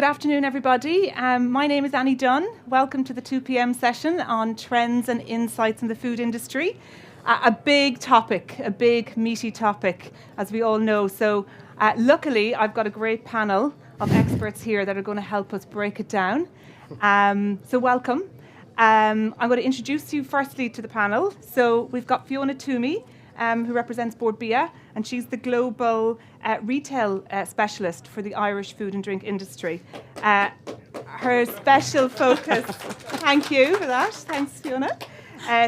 good afternoon, everybody. My name is Annie Dunne. Welcome to the 2 p.m. session on trends and insights in the food industry. A big topic, a big meaty topic, as we all know. So luckily, I've got a great panel of experts here that are going to help us break it down. So welcome. I'm going to introduce you firstly to the panel. So we've got Fiona Toomey, who represents Bord Bia, and she's the global retail specialist for the Irish food and drink industry. Her special focus, thank you for that, thanks Fiona,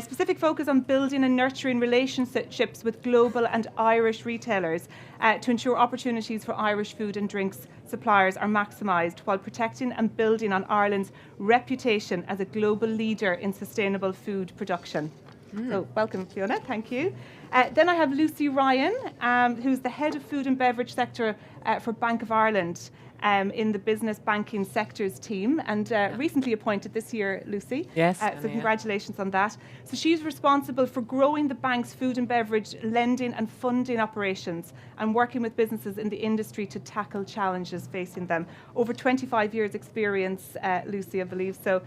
specific focus on building and nurturing relationships with global and Irish retailers to ensure opportunities for Irish food and drinks suppliers are maximised while protecting and building on Ireland's reputation as a global leader in sustainable food production. So welcome, Fiona. Thank you. Then I have Lucy Ryan, who's the head of food and beverage sector for Bank of Ireland in the business banking sectors team, and recently appointed this year, Lucy. Yes. So congratulations on that. So she's responsible for growing the bank's food and beverage lending and funding operations and working with businesses in the industry to tackle challenges facing them. Over 25 years experience, Lucy, I believe. So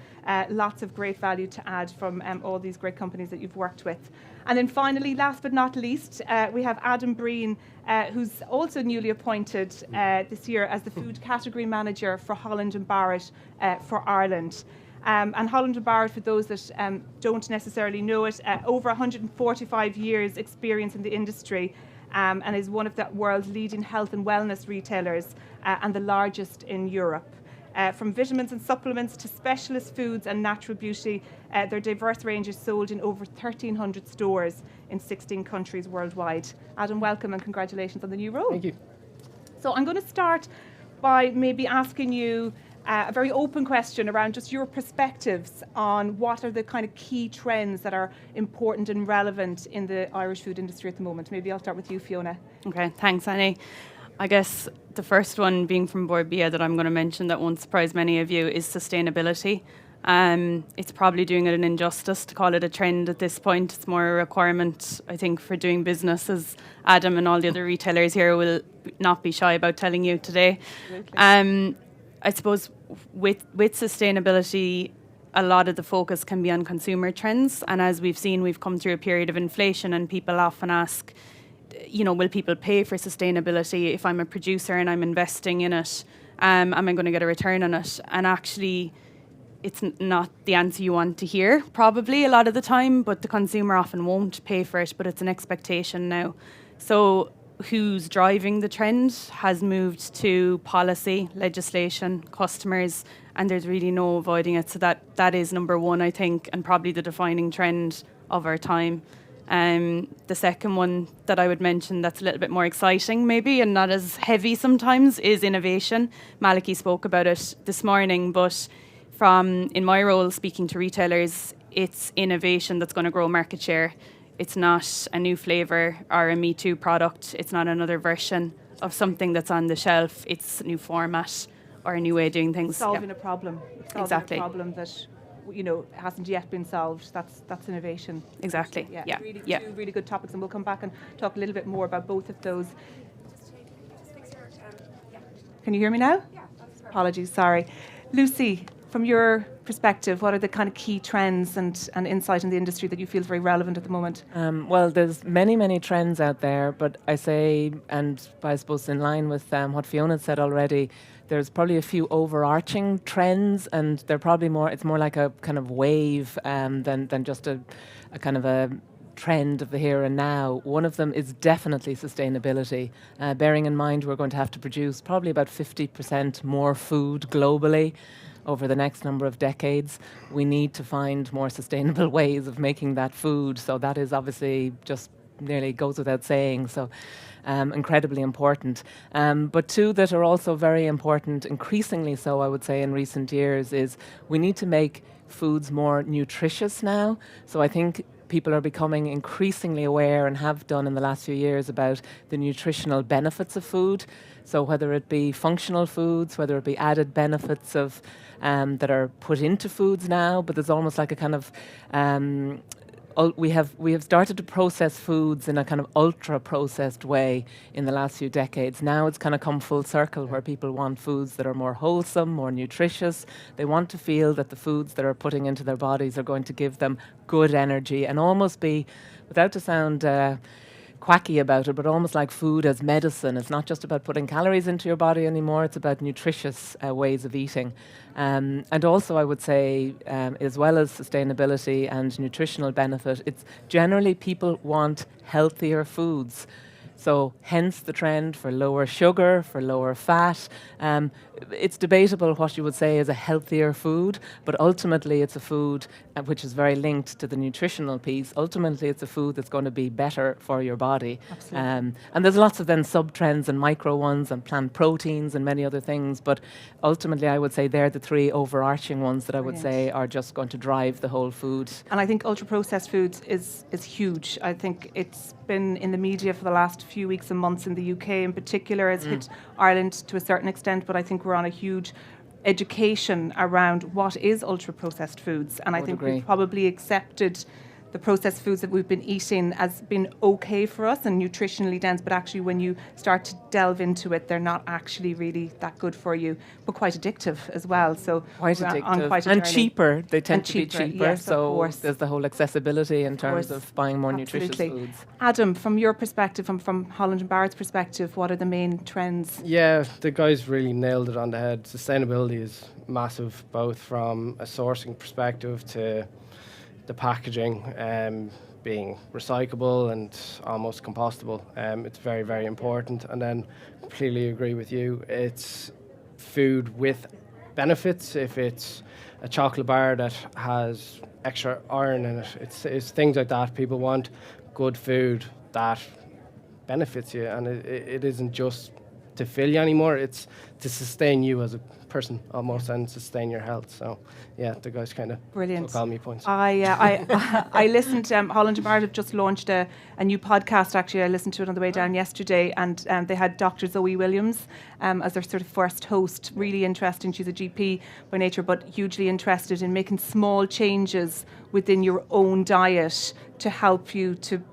lots of great value to add from all these great companies that you've worked with. And then finally, last but not least, we have Adam Breen, who's also newly appointed this year as the food category manager for Holland and Barrett for Ireland. And Holland and Barrett, for those that don't necessarily know it, over 145 years experience in the industry, and is one of the world's leading health and wellness retailers and the largest in Europe. From vitamins and supplements to specialist foods and natural beauty, their diverse range is sold in over 1,300 stores in 16 countries worldwide. Adam, welcome and congratulations on the new role. Thank you. So I'm going to start by maybe asking you a very open question around just your perspectives on what are the kind of key trends that are important and relevant in the Irish food industry at the moment. Maybe I'll start with you, Fiona. Okay, thanks, Annie. I guess the first one being from Bord Bia that I'm going to mention that won't surprise many of you is sustainability. It's probably doing it an injustice to call it a trend at this point. It's more a requirement, I think, for doing business, as Adam and all the other retailers here will not be shy about telling you today. I suppose with sustainability, a lot of the focus can be on consumer trends. And as we've seen, we've come through a period of inflation, and people often ask, will people pay for sustainability if I'm a producer and I'm investing in it? Am I going to get a return on it? And actually, it's not the answer you want to hear, probably a lot of the time, but the consumer often won't pay for it, but it's an expectation now. So who's driving the trend has moved to policy, legislation, customers, and there's really no avoiding it. So that is number one, I think, and probably the defining trend of our time. The second one that I would mention that's a little bit more exciting maybe and not as heavy sometimes is innovation. Malachy spoke about it this morning, but in my role speaking to retailers, it's innovation that's going to grow market share. It's not a new flavour or a Me Too product. It's not another version of something that's on the shelf. It's a new format or a new way of doing things. Solving a problem. Exactly. A problem that hasn't yet been solved. That's innovation. Exactly. Yeah. Two really good topics, and we'll come back and talk a little bit more about both of those. Can you hear me now? Yeah, that's perfect. Apologies, sorry. Lucy, from your perspective, what are the kind of key trends and insight in the industry that you feel is very relevant at the moment? Well, there's many trends out there, but I say, and I suppose in line with what Fiona said already, there's probably a few overarching trends, and they're probably it's more like a kind of wave than just a kind of a trend of the here and now. One of them is definitely sustainability, bearing in mind we're going to have to produce probably about 50% more food globally over the next number of decades. We need to find more sustainable ways of making that food, so that is obviously just nearly goes without saying. So incredibly important. But two that are also very important, increasingly so I would say in recent years, is we need to make foods more nutritious now. So I think people are becoming increasingly aware, and have done in the last few years, about the nutritional benefits of food. So whether it be functional foods, whether it be added benefits of that are put into foods now, but there's almost like a kind of we have started to process foods in a kind of ultra processed way in the last few decades. Now it's kind of come full circle where people want foods that are more wholesome, more nutritious. They want to feel that the foods that are putting into their bodies are going to give them good energy and almost be, without to sound quacky about it, but almost like food as medicine. It's not just about putting calories into your body anymore, it's about nutritious ways of eating. And also I would say, as well as sustainability and nutritional benefit, it's generally people want healthier foods. So hence the trend for lower sugar, for lower fat. It's debatable what you would say is a healthier food, but ultimately it's a food which is very linked to the nutritional piece. Ultimately it's a food that's going to be better for your body. And there's lots of then sub-trends and micro ones and plant proteins and many other things, but ultimately I would say they're the three overarching ones that I would say are just going to drive the whole food. And I think ultra-processed foods is huge. I think it's been in the media for the last few weeks and months in the UK in particular. It's hit Ireland to a certain extent, but I think we're on a huge education around what is ultra-processed foods. And I think we've probably accepted the processed foods that we've been eating as being okay for us and nutritionally dense, but actually when you start to delve into it, they're not actually really that good for you, but quite addictive as well. So quite addictive and cheaper. They tend to be cheaper. Yes, so there's the whole accessibility in terms of buying more nutritious foods. Adam, from your perspective, from Holland and Barrett's perspective, what are the main trends? Yeah, the guys really nailed it on the head. Sustainability is massive, both from a sourcing perspective to the packaging being recyclable and almost compostable. It's very, very important. And then completely agree with you. It's food with benefits. If it's a chocolate bar that has extra iron in it, it's things like that. People want good food that benefits you, and it isn't just to fill you anymore. It's to sustain you as a person almost and sustain your health. So yeah, the guys kind of brilliant. took all me points. I listened. Holland and Barrett have just launched a new podcast. Actually, I listened to it on the way down yesterday, and they had Dr. Zoe Williams as their sort of first host. Really interesting. She's a GP by nature, but hugely interested in making small changes within your own diet to help you to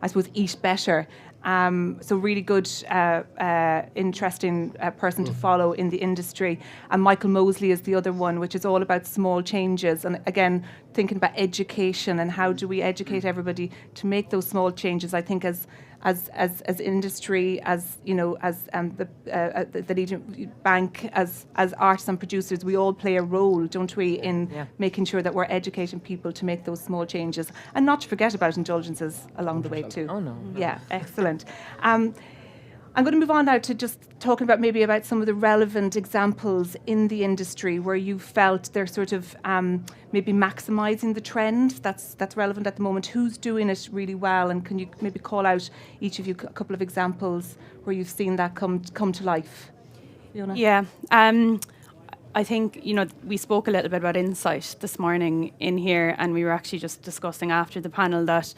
I suppose eat better. So really good, interesting person to follow in the industry. And Michael Mosley is the other one, which is all about small changes. And again, thinking about education and how do we educate everybody to make those small changes. I think as industry, as you know, as the leading bank, as artists and producers, we all play a role, don't we, in making sure that we're educating people to make those small changes, and not to forget about indulgences along the way too. Oh no. Yeah, excellent. I'm going to move on now to just talking about maybe about some of the relevant examples in the industry where you felt they're sort of maybe maximising the trend that's relevant at the moment. Who's doing it really well, and can you maybe call out each of you a couple of examples where you've seen that come to life? Fiona? Yeah. I think, we spoke a little bit about insight this morning in here, and we were actually just discussing after the panel that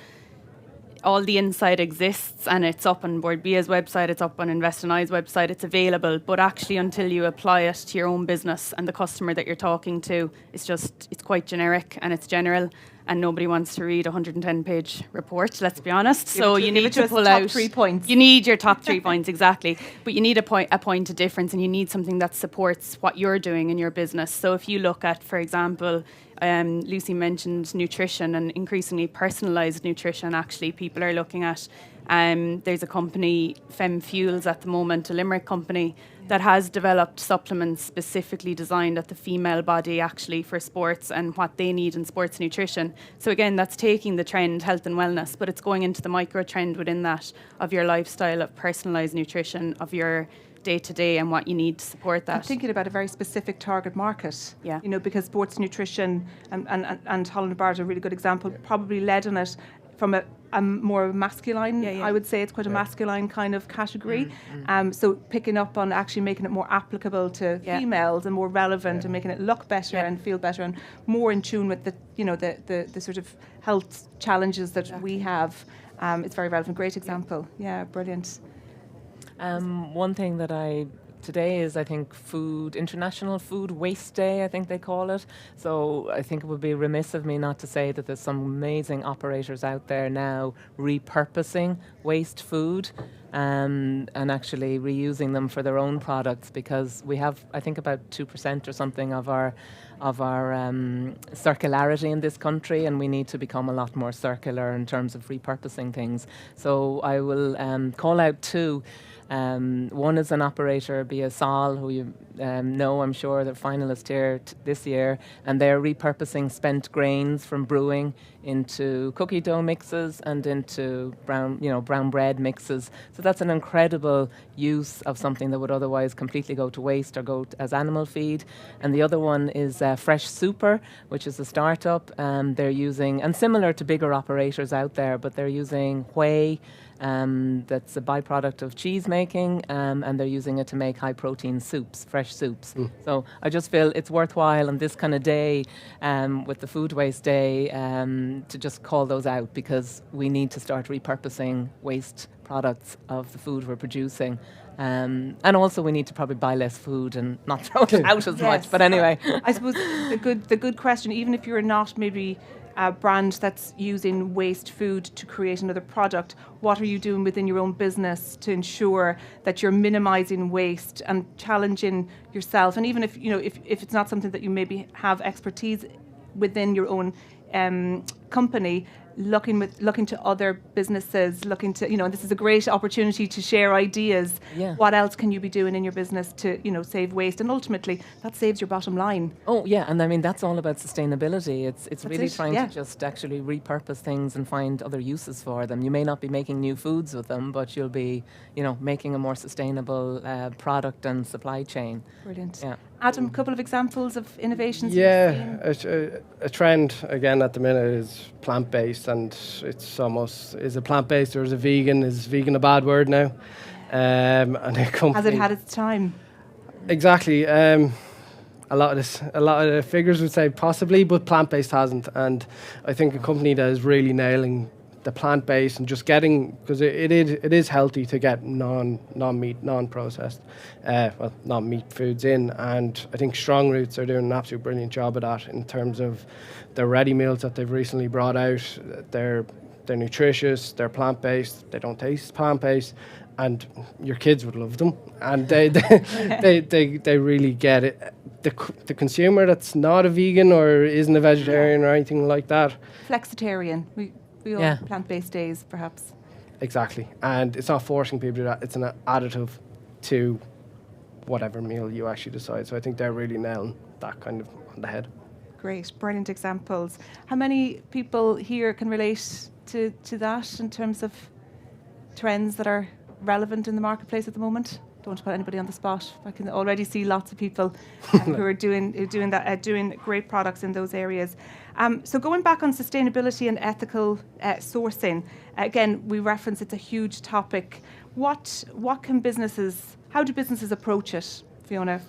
all the insight exists, and it's up on Board Bia's website, it's up on Invest in I's website, it's available, but actually until you apply it to your own business and the customer that you're talking to, it's quite generic and it's general, and nobody wants to read a 110-page report, let's be honest. So you need to pull out 3 points. You need your top 3 points, exactly. But you need a point of difference, and you need something that supports what you're doing in your business. So if you look at, for example, Lucy mentioned nutrition and increasingly personalised nutrition. Actually, people are looking at. There's a company, Fem Fuels, at the moment, a Limerick company, that has developed supplements specifically designed at the female body, actually, for sports and what they need in sports nutrition. So again, that's taking the trend, health and wellness, but it's going into the micro trend within that of your lifestyle, of personalised nutrition, of your day-to-day and what you need to support that. I'm thinking about a very specific target market. Yeah. Because sports nutrition and Holland and Barrett are a really good example, probably led on it from a more masculine, I would say it's quite a masculine kind of category. So picking up on actually making it more applicable to females and more relevant and making it look better and feel better and more in tune with the sort of health challenges that we have. It's very relevant. Great example. Yeah, brilliant. One thing that I today is, I think, International Food Waste Day, I think they call it. So I think it would be remiss of me not to say that there's some amazing operators out there now repurposing waste food and actually reusing them for their own products, because we have, I think, about 2% or something of our circularity in this country, and we need to become a lot more circular in terms of repurposing things. So I will call out two. One is an operator, BSL, who you know, I'm sure, they're finalist here this year, and they're repurposing spent grains from brewing into cookie dough mixes and into brown bread mixes. So that's an incredible use of something that would otherwise completely go to waste or go as animal feed. And the other one is Fresh Super, which is a startup. They're using, and similar to bigger operators out there, but they're using whey. That's a byproduct of cheese making, and they're using it to make high protein soups, fresh soups. So I just feel it's worthwhile on this kind of day, with the Food Waste Day, to just call those out, because we need to start repurposing waste products of the food we're producing. And also we need to probably buy less food and not throw it out as much. But anyway. I suppose the good question, even if you're not maybe a brand that's using waste food to create another product, what are you doing within your own business to ensure that you're minimizing waste and challenging yourself? And even if it's not something that you maybe have expertise within your own company, looking to other businesses, looking to, and this is a great opportunity to share ideas. Yeah. What else can you be doing in your business to, save waste? And ultimately, that saves your bottom line. Oh, yeah. And I mean, that's all about sustainability. It's really trying yeah. to just actually repurpose things and find other uses for them. You may not be making new foods with them, but you'll be, making a more sustainable product and supply chain. Brilliant. Yeah. Adam, a couple of examples of innovations Yeah, a trend again at the minute is plant-based, and it's almost, is it plant-based or is it vegan? Is vegan a bad word now? And a company, has it had its time? Exactly. A lot of the figures would say possibly, but plant-based hasn't. And I think a company that is really nailing the plant-based and just getting, because it is healthy to get non-meat, non-processed, non-meat foods in. And I think Strong Roots are doing an absolute brilliant job of that in terms of their ready meals that they've recently brought out. They're nutritious, they're plant-based, they don't taste plant-based, and your kids would love them. And they really get it. The consumer that's not a vegan or isn't a vegetarian or anything like that. Flexitarian. We all plant-based days, perhaps. Exactly. And it's not forcing people to do that. It's an additive to whatever meal you actually decide. So I think they're really nailing that kind of on the head. Great. Brilliant examples. How many people here can relate to that in terms of trends that are relevant in the marketplace at the moment? Don't want to put anybody on the spot. I can already see lots of people who are doing great products in those areas. So going back on sustainability and ethical sourcing, again, we reference it's a huge topic. How do businesses approach it, Fiona?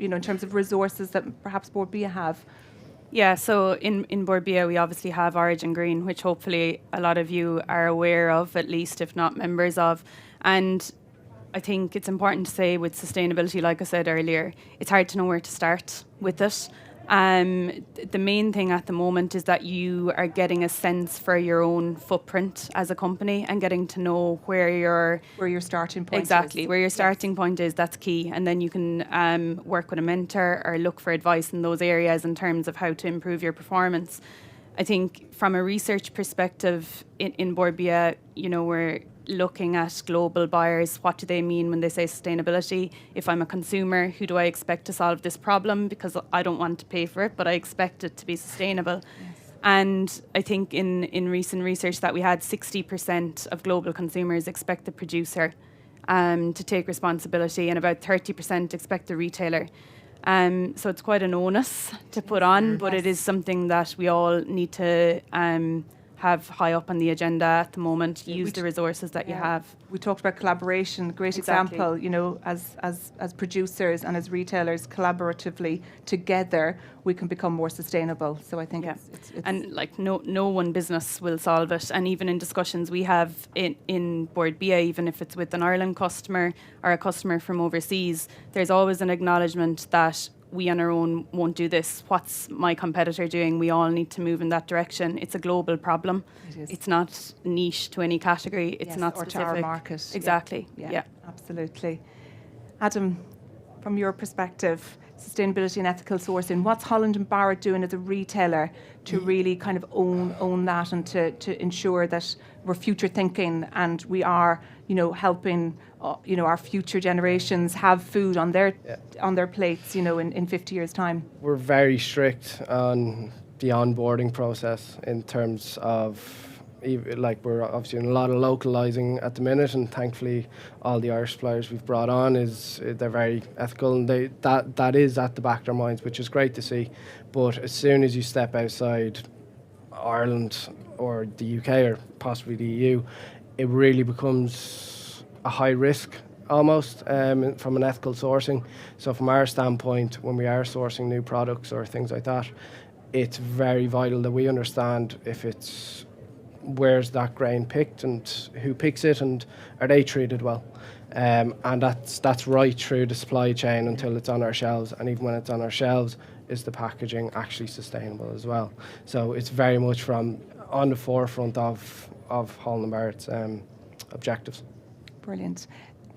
In terms of resources that perhaps Board Bia have. Yeah, so in Board Bia we obviously have Origin Green, which hopefully a lot of you are aware of, at least if not members of, and I think it's important to say with sustainability, like I said earlier, it's hard to know where to start with it. The main thing at the moment is that you are getting a sense for your own footprint as a company and getting to know where your starting point exactly is. Where your starting point is. That's key, and then you can work with a mentor or look for advice in those areas in terms of how to improve your performance. I think from a research perspective in Board Bia, we're looking at global buyers. What do they mean when they say sustainability? If I'm a consumer, who do I expect to solve this problem? Because I don't want to pay for it, but I expect it to be sustainable. Yes. And I think in recent research that we had, 60% of global consumers expect the producer to take responsibility, and about 30% expect the retailer. So it's quite an onus to put on, but it is something that we all need to have high up on the agenda at the moment. Use the resources that you have. We talked about collaboration. Great Exactly. example. You know, as producers and as retailers, collaboratively together, we can become more sustainable. So I think it's and like no one business will solve it. And even in discussions we have in Board BA, even if it's with an Ireland customer or a customer from overseas, there's always an acknowledgement that we on our own won't do this. What's my competitor doing? We all need to move in that direction. It's a global problem. It is. It's not niche to any category. It's not or specific. to our market. Exactly. Yeah. Absolutely. Adam, from your perspective, sustainability and ethical sourcing, what's Holland and Barrett doing as a retailer to really kind of own that and to ensure that we're future thinking and we are, you know, helping, you know, our future generations have food on their plates, you know, in 50 years' time? We're very strict on the onboarding process in terms of, like, we're obviously doing a lot of localizing at the minute, and thankfully all the Irish suppliers we've brought on they're very ethical, and that is at the back of their minds, which is great to see. But as soon as you step outside Ireland or the UK or possibly the EU, it really becomes a high risk almost from an ethical sourcing. So from our standpoint, when we are sourcing new products or things like that, it's very vital that we understand if it's where's that grain picked and who picks it and are they treated well. And that's right through the supply chain until it's on our shelves. And even when it's on our shelves, is the packaging actually sustainable as well? So it's very much on the forefront of Holland and Barrett's objectives. Brilliant.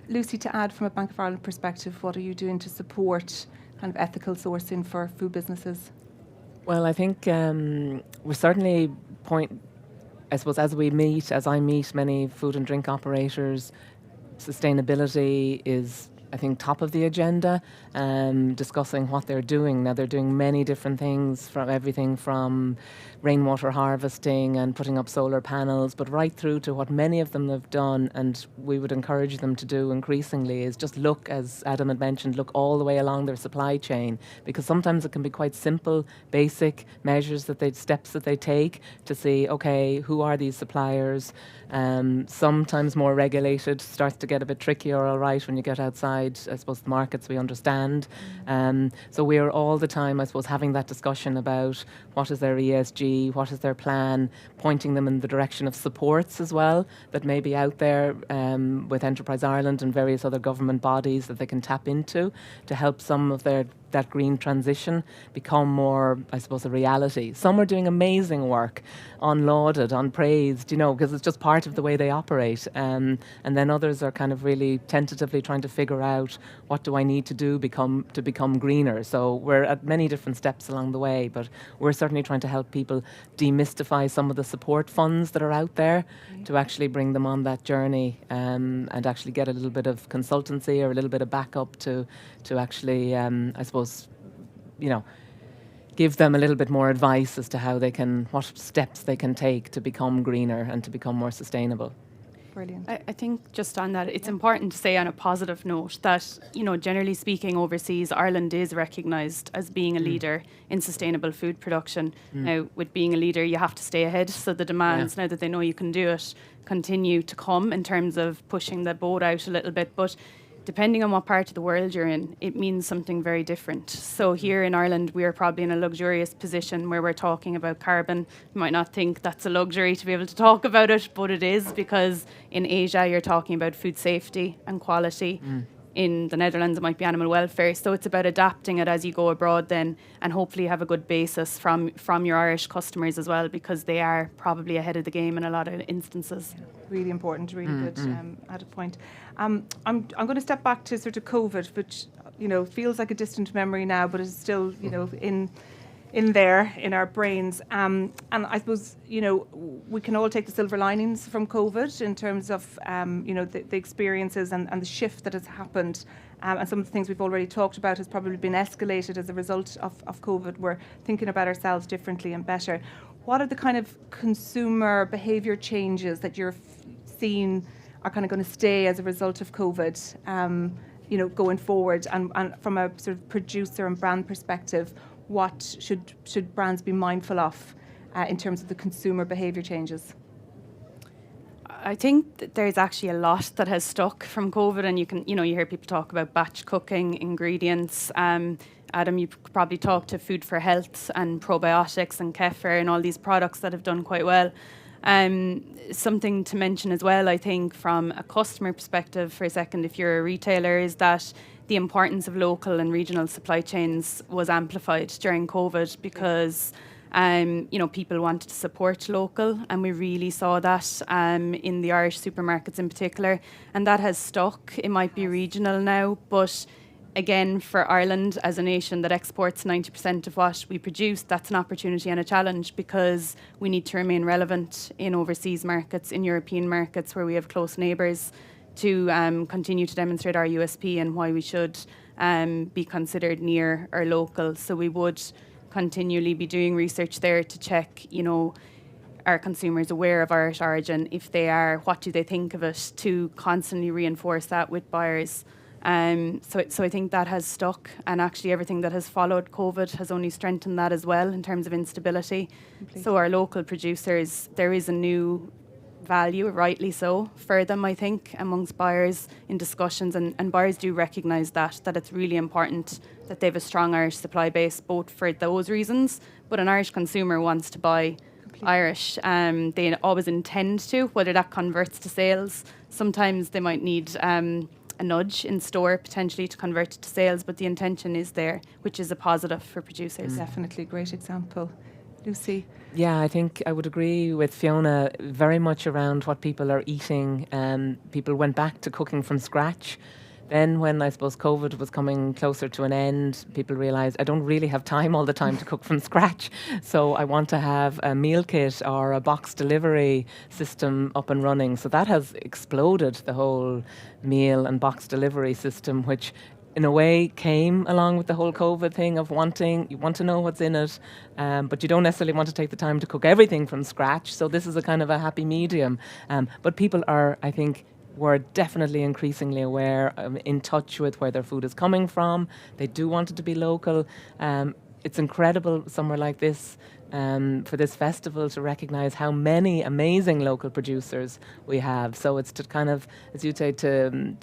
Lucy, to add from a Bank of Ireland perspective, what are you doing to support kind of ethical sourcing for food businesses? Well, I think we certainly I suppose as I meet many food and drink operators, sustainability is, I think, top of the agenda, discussing what they're doing. Now, they're doing many different things, from everything from rainwater harvesting and putting up solar panels, but right through to what many of them have done, and we would encourage them to do increasingly, is just look, as Adam had mentioned, look all the way along their supply chain, because sometimes it can be quite simple, basic measures steps that they take to see, okay, who are these suppliers? Sometimes more regulated, starts to get a bit trickier, all right, when you get outside, I suppose, the markets we understand. So we're all the time, I suppose, having that discussion about what is their ESG, what is their plan, pointing them in the direction of supports as well that may be out there with Enterprise Ireland and various other government bodies that they can tap into to help some of that green transition become more, I suppose, a reality. Some are doing amazing work, unlauded, unpraised, you know, because it's just part of the way they operate. And then others are kind of really tentatively trying to figure out, what do I need to do to become greener? So we're at many different steps along the way, but we're certainly trying to help people demystify some of the support funds that are out there to actually bring them on that journey, and actually get a little bit of consultancy or a little bit of backup to actually, I suppose, you know, give them a little bit more advice as to what steps they can take to become greener and to become more sustainable. Brilliant. I think just on that, it's important to say on a positive note that, you know, generally speaking, overseas, Ireland is recognised as being a leader in sustainable food production. Now, with being a leader, you have to stay ahead. So the demands, now that they know you can do it, continue to come in terms of pushing the boat out a little bit. But depending on what part of the world you're in, it means something very different. So here in Ireland, we are probably in a luxurious position where we're talking about carbon. You might not think that's a luxury to be able to talk about it, but it is, because in Asia, you're talking about food safety and quality. In the Netherlands, it might be animal welfare. So it's about adapting it as you go abroad then, and hopefully have a good basis from your Irish customers as well, because they are probably ahead of the game in a lot of instances. Really important, really good added point. I'm going to step back to sort of COVID, which, you know, feels like a distant memory now, but is still, you know, in there in our brains. And I suppose, you know, we can all take the silver linings from COVID in terms of, you know, the experiences and the shift that has happened. And some of the things we've already talked about has probably been escalated as a result of COVID. We're thinking about ourselves differently and better. What are the kind of consumer behaviour changes that you're seeing are kind of going to stay as a result of COVID, you know, going forward? And from a sort of producer and brand perspective, what should brands be mindful of in terms of the consumer behaviour changes? I think that there's actually a lot that has stuck from COVID, and you hear people talk about batch cooking, ingredients. Adam, you probably talked to Food for Health and probiotics and kefir and all these products that have done quite well. Something to mention as well, I think, from a customer perspective for a second, if you're a retailer, is that the importance of local and regional supply chains was amplified during COVID because people wanted to support local, and we really saw that in the Irish supermarkets in particular, and that has stuck. It might be regional now, but again, for Ireland as a nation that exports 90% of what we produce, that's an opportunity and a challenge because we need to remain relevant in overseas markets, in European markets where we have close neighbours, to continue to demonstrate our USP and why we should be considered near or local. So we would continually be doing research there to check, are consumers aware of Irish origin? If they are, what do they think of it? To constantly reinforce that with buyers. So I think that has stuck, and actually everything that has followed COVID has only strengthened that as well in terms of instability. Completely. So our local producers, there is a new value, rightly so, for them, I think, amongst buyers in discussions, and buyers do recognise that it's really important that they have a strong Irish supply base, both for those reasons, but an Irish consumer wants to buy Irish. They always intend to, whether that converts to sales. Sometimes they might need a nudge in store potentially to convert it to sales, but the intention is there, which is a positive for producers. Definitely a great example. Lucy? Yeah, I think I would agree with Fiona very much around what people are eating. People went back to cooking from scratch. Then when I suppose COVID was coming closer to an end, people realised I don't really have time all the time to cook from scratch. So I want to have a meal kit or a box delivery system up and running. So that has exploded, the whole meal and box delivery system, which in a way came along with the whole COVID thing of you want to know what's in it, but you don't necessarily want to take the time to cook everything from scratch. So this is a kind of a happy medium. But people are, I think, we're definitely increasingly aware, in touch with where their food is coming from. They do want it to be local. It's incredible somewhere like this, for this festival, to recognise how many amazing local producers we have. So it's to kind of, as you say, to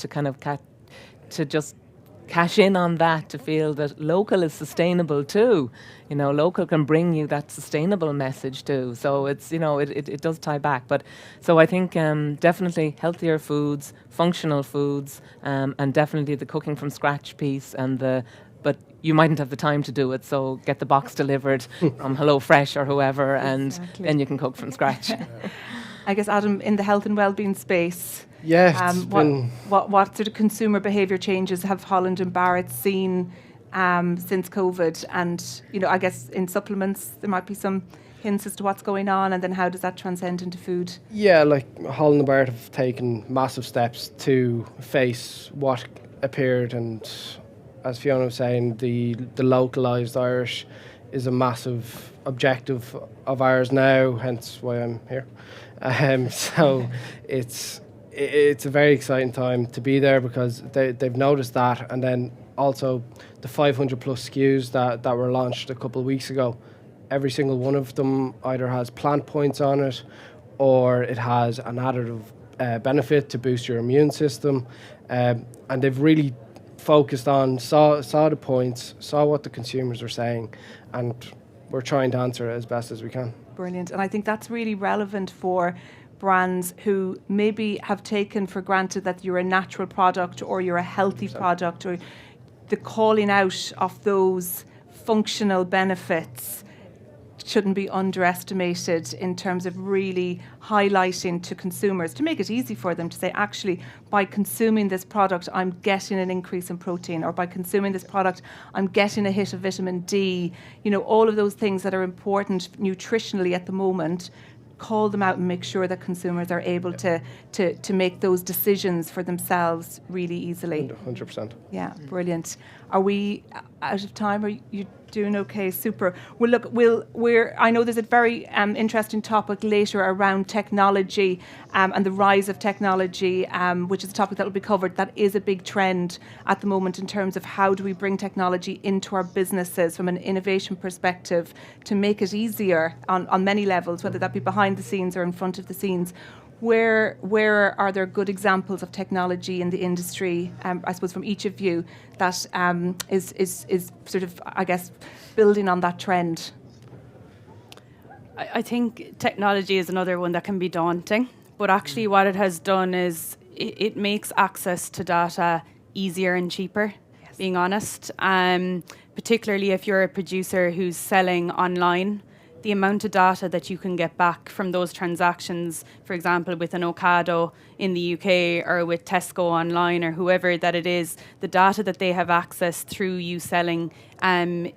just cash in on that, to feel that local is sustainable too. Local can bring you that sustainable message too. So it's, it does tie back. But so I think definitely healthier foods, functional foods, and definitely the cooking from scratch piece, but you mightn't have the time to do it, so get the box delivered from HelloFresh or whoever, and then you can cook from scratch. I guess, Adam, in the health and wellbeing space, what sort of consumer behaviour changes have Holland and Barrett seen since COVID? And, I guess in supplements there might be some hints as to what's going on, and then how does that transcend into food? Yeah, like Holland and Barrett have taken massive steps to face what appeared, and as Fiona was saying, the localised Irish is a massive objective of ours now, hence why I'm here. So it's a very exciting time to be there because they've noticed that, and then also the 500 plus SKUs that were launched a couple of weeks ago. Every single one of them either has plant points on it, or it has an additive benefit to boost your immune system, and they've really focused on, saw the points, saw what the consumers are saying, and we're trying to answer it as best as we can. Brilliant. And I think that's really relevant for brands who maybe have taken for granted that you're a natural product or you're a healthy 100%. Product, or the calling out of those functional benefits shouldn't be underestimated in terms of really highlighting to consumers, to make it easy for them to say, actually, by consuming this product, I'm getting an increase in protein, or by consuming this product, I'm getting a hit of vitamin D. All of those things that are important nutritionally at the moment, call them out and make sure that consumers are able to make those decisions for themselves really easily. 100%. Yeah, brilliant. Are we out of time? Are you doing okay? Super. Well, look, I know there's a very interesting topic later around technology and the rise of technology, which is a topic that will be covered. That is a big trend at the moment in terms of how do we bring technology into our businesses from an innovation perspective to make it easier on many levels, whether that be behind the scenes or in front of the scenes. Where are there good examples of technology in the industry, I suppose from each of you, that is sort of, I guess, building on that trend? I think technology is another one that can be daunting, but actually what it has done is it makes access to data easier and cheaper, being honest. Particularly if you're a producer who's selling online, the amount of data that you can get back from those transactions, for example, with an Ocado in the UK or with Tesco online or whoever that it is, the data that they have access through you selling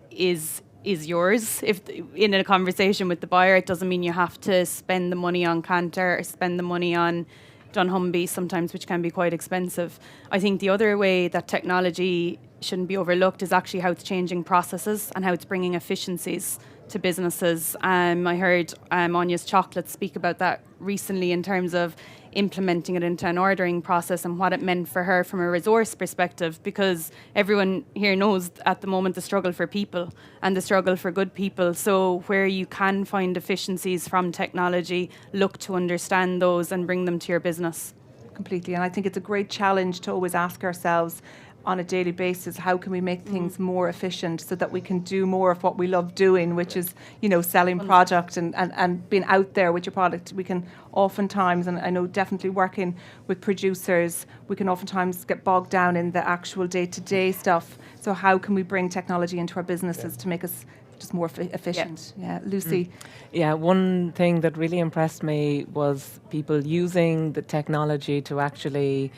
is yours. If in a conversation with the buyer, it doesn't mean you have to spend the money on Kantar or spend the money on Dunnhumby sometimes, which can be quite expensive. I think the other way that technology shouldn't be overlooked is actually how it's changing processes and how it's bringing efficiencies to businesses. I heard Anya's Chocolate speak about that recently in terms of implementing it into an ordering process and what it meant for her from a resource perspective, because everyone here knows at the moment the struggle for people and the struggle for good people. So where you can find efficiencies from technology, look to understand those and bring them to your business. Completely. And I think it's a great challenge to always ask ourselves on a daily basis, how can we make things more efficient so that we can do more of what we love doing, which is, selling product and being out there with your product. We can oftentimes, and I know definitely working with producers, we can oftentimes get bogged down in the actual day-to-day stuff. So how can we bring technology into our businesses to make us just more efficient? Yeah, Lucy. Yeah, one thing that really impressed me was people using the technology to actually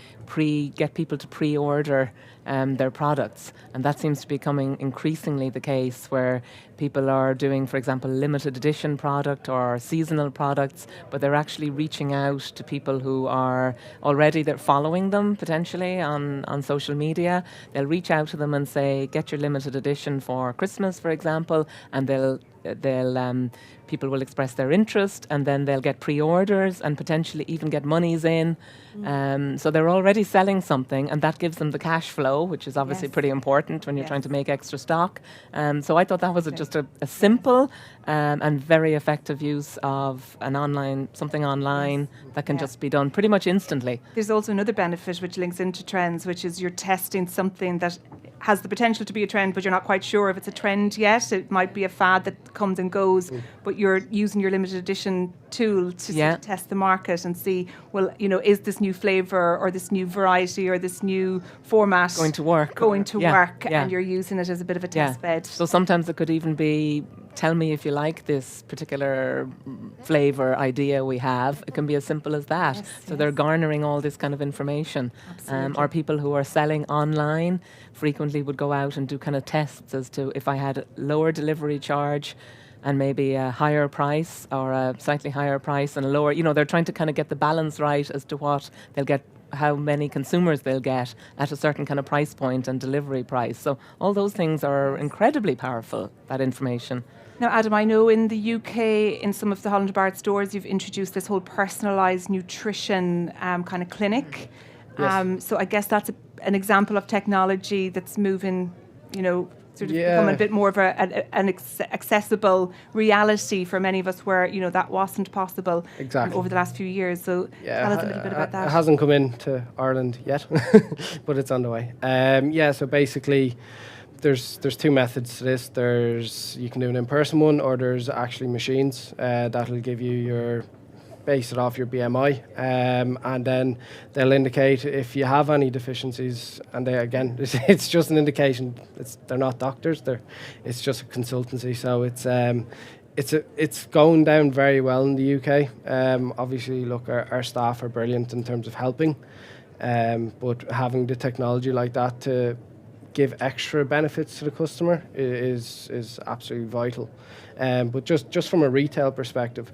get people to pre-order their products, and that seems to be becoming increasingly the case, where people are doing, for example, limited edition product or seasonal products, but they're actually reaching out to people who are already, they're following them potentially on social media. They'll reach out to them and say, get your limited edition for Christmas, for example, and they'll people will express their interest, and then they'll get pre-orders and potentially even get monies in. So they're already selling something, and that gives them the cash flow, which is obviously pretty important when you're trying to make extra stock. So I thought that was just a simple and very effective use of something online that can just be done pretty much instantly. There's also another benefit which links into trends, which is you're testing something that has the potential to be a trend, but you're not quite sure if it's a trend yet. It might be a fad that comes and goes, but you're using your limited edition tool to sort of test the market and see, well, is this new flavour or this new variety or this new format going to work? And you're using it as a bit of a test bed. So sometimes it could even be, tell me if you like this particular flavour idea we have. It can be as simple as that. So they're garnering all this kind of information. Or people who are selling online frequently would go out and do kind of tests as to, if I had a lower delivery charge and maybe a higher price or a slightly higher price and a lower, they're trying to kind of get the balance right as to what they'll get, how many consumers they'll get at a certain kind of price point and delivery price. So all those things are incredibly powerful, that information. Now, Adam, I know in the UK, in some of the Holland Barrett stores, you've introduced this whole personalised nutrition kind of clinic. So I guess that's an example of technology that's moving, sort of becoming a bit more of an accessible reality for many of us, where that wasn't possible over the last few years. So tell us a little bit about that. It hasn't come into Ireland yet, but it's on the way. So basically, there's two methods to this. You can do an in-person one, or there's actually machines that'll give you base it off your BMI, and then they'll indicate if you have any deficiencies. And it's just an indication. They're not doctors. It's just a consultancy. So it's going down very well in the UK. Obviously, look, our staff are brilliant in terms of helping, but having the technology like that to give extra benefits to the customer is absolutely vital. But just from a retail perspective,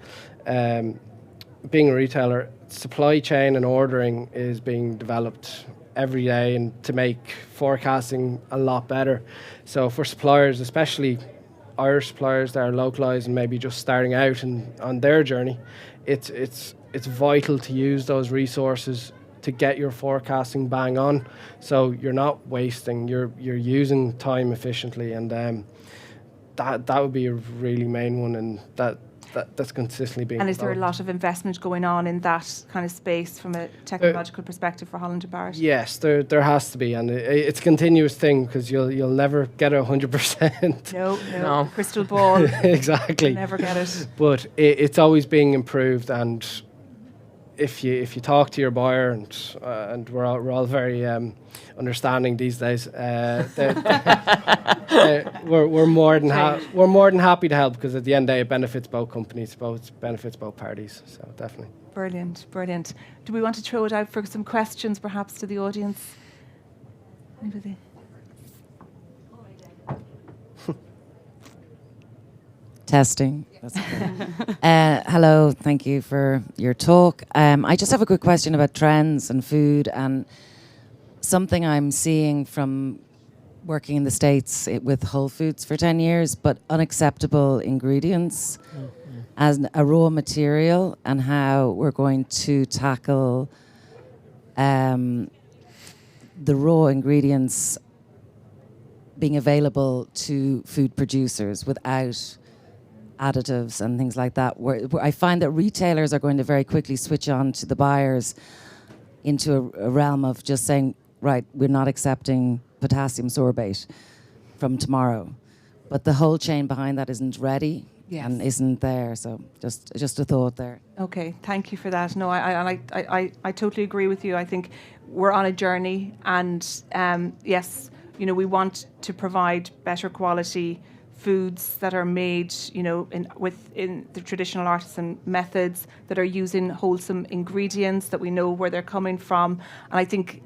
being a retailer, supply chain and ordering is being developed every day and to make forecasting a lot better. So for suppliers, especially Irish suppliers that are localised and maybe just starting out and on their journey, it's vital to use those resources to get your forecasting bang on. So you're not wasting, you're using time efficiently, and that would be a really main one, and that's consistently being. And is there a developed. lot of investment going on in that kind of space from a technological perspective for Holland and Barrett? Yes, there has to be, and it's a continuous thing because you'll never get 100%. No. Crystal ball. Exactly. You'll never get it. But it's always being improved, and if you talk to your buyer, and we're all very understanding these days, we're more than happy to help, because at the end of the day it benefits both companies, benefits both parties. So definitely. Brilliant. Do we want to throw it out for some questions, perhaps, to the audience? Anybody? Testing. That's okay. Hello, thank you for your talk. I just have a quick question about trends and food, and something I'm seeing from working in the States with Whole Foods for 10 years, but unacceptable ingredients as a raw material, and how we're going to tackle the raw ingredients being available to food producers without additives and things like that. Where I find that retailers are going to very quickly switch on to the buyers into a realm of just saying, right, we're not accepting potassium sorbate from tomorrow. But the whole chain behind that isn't ready and isn't there. So just a thought there. Okay, thank you for that. No, I totally agree with you. I think we're on a journey, and yes, we want to provide better quality foods that are made, in the traditional artisan methods, that are using wholesome ingredients, that we know where they're coming from. And I think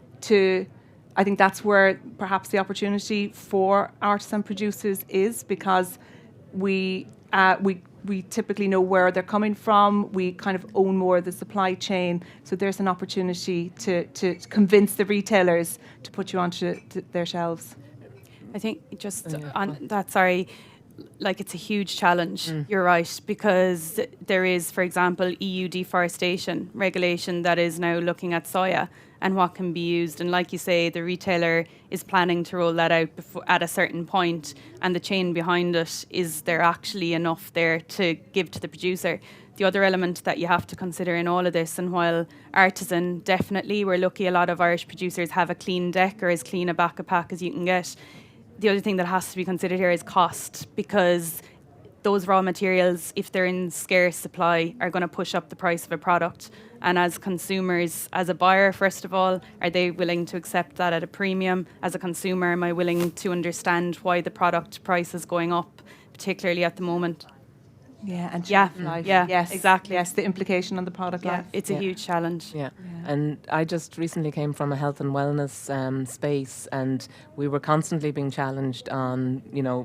that's where perhaps the opportunity for artisan producers is, because we typically know where they're coming from. We kind of own more of the supply chain. So there's an opportunity to convince the retailers to put you onto their shelves. I think just on that, it's a huge challenge. You're right, because there is, for example, EU deforestation regulation that is now looking at soya and what can be used. And like you say, the retailer is planning to roll that out at a certain point, and the chain behind it, is there actually enough there to give to the producer? The other element that you have to consider in all of this, and while artisan, definitely, we're lucky a lot of Irish producers have a clean deck or as clean a back of pack as you can get. The other thing that has to be considered here is cost, because those raw materials, if they're in scarce supply, are going to push up the price of a product. And as consumers, as a buyer, first of all, are they willing to accept that at a premium? As a consumer, am I willing to understand why the product price is going up, particularly at the moment? Yeah, and life. Yeah, yes, exactly. Yes, the implication on the product life. It's a huge challenge. Yeah. And I just recently came from a health and wellness space, and we were constantly being challenged on,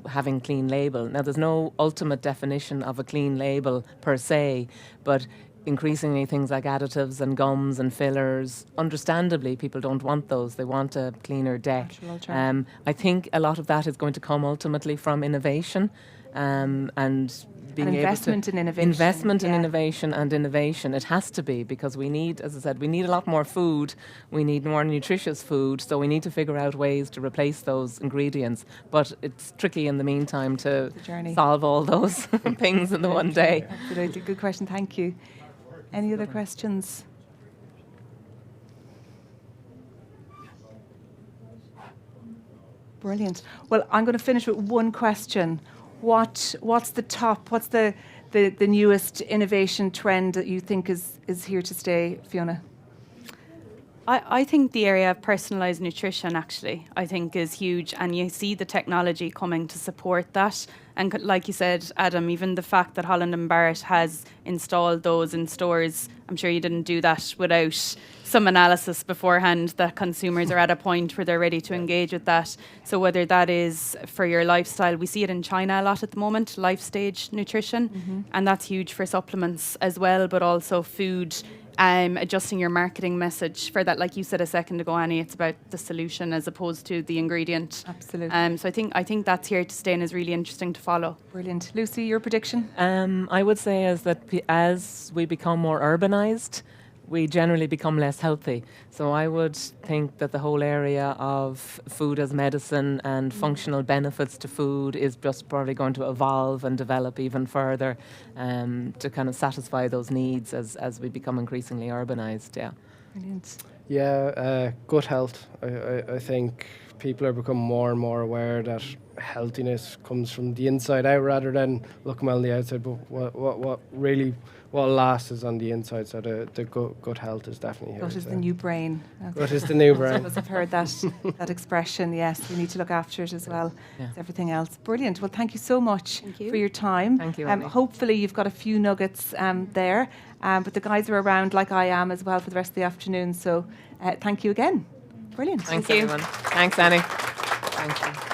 having clean label. Now, there's no ultimate definition of a clean label per se, but increasingly things like additives and gums and fillers, understandably, people don't want those. They want a cleaner deck. I think a lot of that is going to come ultimately from innovation, and being investment in innovation. Investment in innovation and innovation. It has to be, because we need, as I said, we need a lot more food. We need more nutritious food. So we need to figure out ways to replace those ingredients. But it's tricky in the meantime to solve all those things in the one day. Absolutely. Good question. Thank you. Any other questions? Brilliant. Well, I'm going to finish with one question. What's the newest innovation trend that you think is here to stay, Fiona? I think the area of personalised nutrition, actually, I think is huge, and you see the technology coming to support that. And like you said, Adam, even the fact that Holland and Barrett has installed those in stores, I'm sure you didn't do that without some analysis beforehand that consumers are at a point where they're ready to engage with that. So whether that is for your lifestyle, we see it in China a lot at the moment, life stage nutrition, and that's huge for supplements as well, but also food adjusting your marketing message for that. Like you said a second ago, Annie, it's about the solution as opposed to the ingredient. Absolutely. So I think that's here to stay and is really interesting to follow. Brilliant. Lucy, your prediction? I would say is that as we become more urbanized, we generally become less healthy. So I would think that the whole area of food as medicine and functional benefits to food is just probably going to evolve and develop even further to kind of satisfy those needs as we become increasingly urbanized. Yeah. Brilliant. Yeah, gut health. I think people are becoming more and more aware that healthiness comes from the inside out rather than looking on the outside. But what lasts is on the inside. So the gut health is definitely here. Gut is the new brain. Gut is the new Most brain. of us have heard that expression. Yes, we need to look after it as well as everything else. Brilliant. Well, thank you so much for your time. Thank you, Annie. Hopefully you've got a few nuggets there. But the guys are around like I am as well for the rest of the afternoon. So thank you again. Brilliant. Thanks, everyone. Thanks, Annie. Thank you.